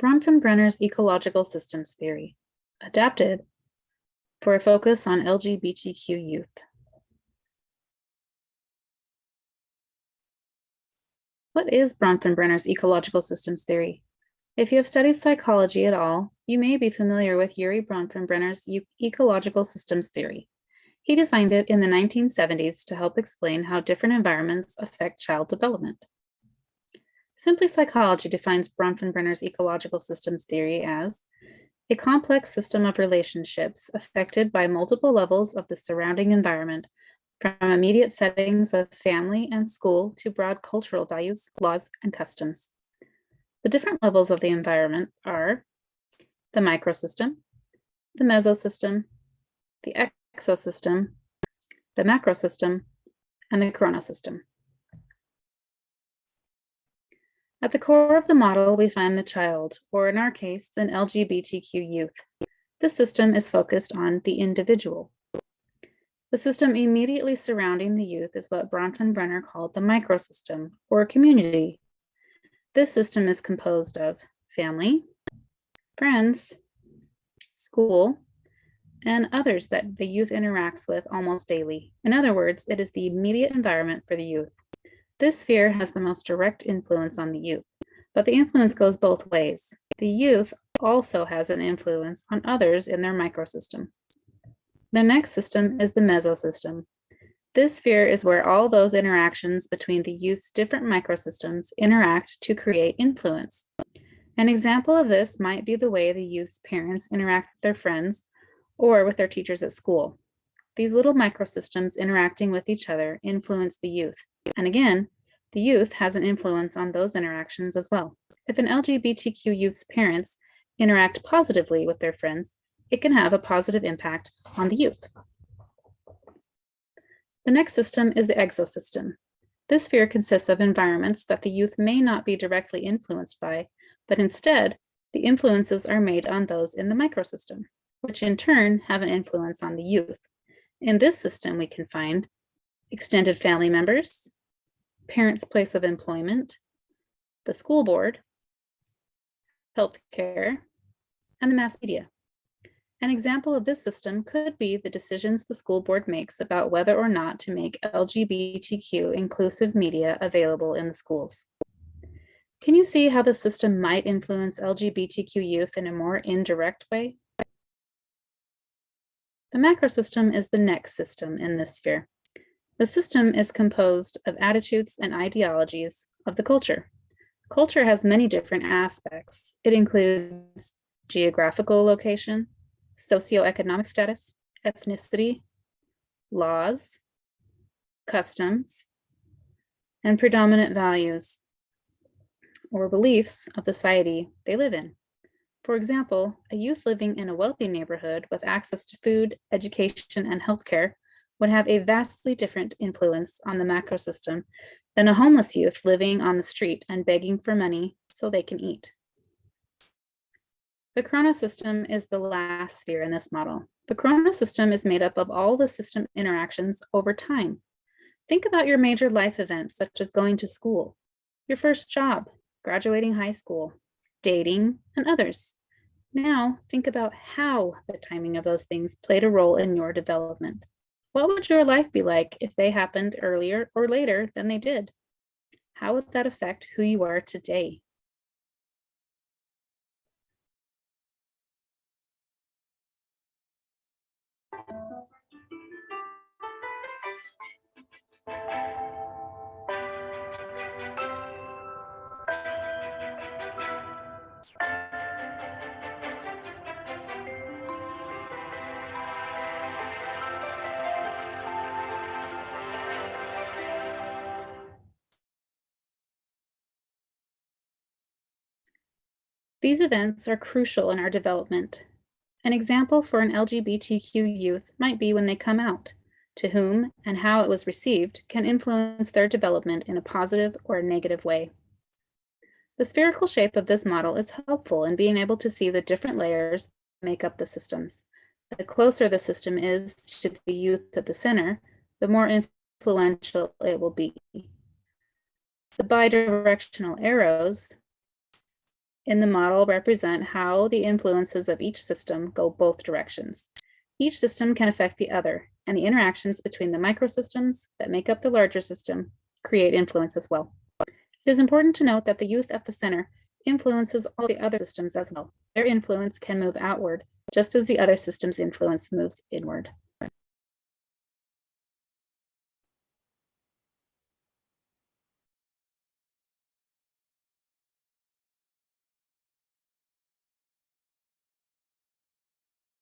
Bronfenbrenner's Ecological Systems Theory, adapted for a focus on LGBTQ youth. What is Bronfenbrenner's Ecological Systems Theory? If you have studied psychology at all, you may be familiar with Yuri Bronfenbrenner's Ecological Systems Theory. He designed it in the 1970s to help explain how different environments affect child development. Simply Psychology defines Bronfenbrenner's Ecological Systems Theory as a complex system of relationships affected by multiple levels of the surrounding environment, from immediate settings of family and school to broad cultural values, laws, and customs. The different levels of the environment are the microsystem, the mesosystem, the exosystem, the macrosystem, and the chronosystem. At the core of the model, we find the child, or in our case, an LGBTQ youth. This system is focused on the individual. The system immediately surrounding the youth is what Bronfenbrenner called the microsystem, or community. This system is composed of family, friends, school, and others that the youth interacts with almost daily. In other words, it is the immediate environment for the youth. This sphere has the most direct influence on the youth, but the influence goes both ways. The youth also has an influence on others in their microsystem. The next system is the mesosystem. This sphere is where all those interactions between the youth's different microsystems interact to create influence. An example of this might be the way the youth's parents interact with their friends or with their teachers at school. These little microsystems interacting with each other influence the youth. And again, the youth has an influence on those interactions as well. If an LGBTQ youth's parents interact positively with their friends, it can have a positive impact on the youth. The next system is the exosystem. This sphere consists of environments that the youth may not be directly influenced by, but instead, the influences are made on those in the microsystem, which in turn have an influence on the youth. In this system, we can find extended family members, parents' place of employment, the school board, healthcare, and the mass media. An example of this system could be the decisions the school board makes about whether or not to make LGBTQ inclusive media available in the schools. Can you see how the system might influence LGBTQ youth in a more indirect way? The macrosystem is the next system in this sphere. The system is composed of attitudes and ideologies of the culture. Culture has many different aspects. It includes geographical location, socioeconomic status, ethnicity, laws, customs, and predominant values or beliefs of the society they live in. For example, a youth living in a wealthy neighborhood with access to food, education, and healthcare would have a vastly different influence on the macrosystem than a homeless youth living on the street and begging for money so they can eat. The chronosystem is the last sphere in this model. The chronosystem is made up of all the system interactions over time. Think about your major life events, such as going to school, your first job, graduating high school, dating, and others. Now, think about how the timing of those things played a role in your development. What would your life be like if they happened earlier or later than they did? How would that affect who you are today? These events are crucial in our development. An example for an LGBTQ youth might be when they come out. To whom and how it was received can influence their development in a positive or a negative way. The spherical shape of this model is helpful in being able to see the different layers that make up the systems. The closer the system is to the youth at the center, the more influential it will be. The bidirectional arrows in the model represent how the influences of each system go both directions. Each system can affect the other, and the interactions between the microsystems that make up the larger system create influence as well. It is important to note that the youth at the center influences all the other systems as well. Their influence can move outward, just as the other system's influence moves inward.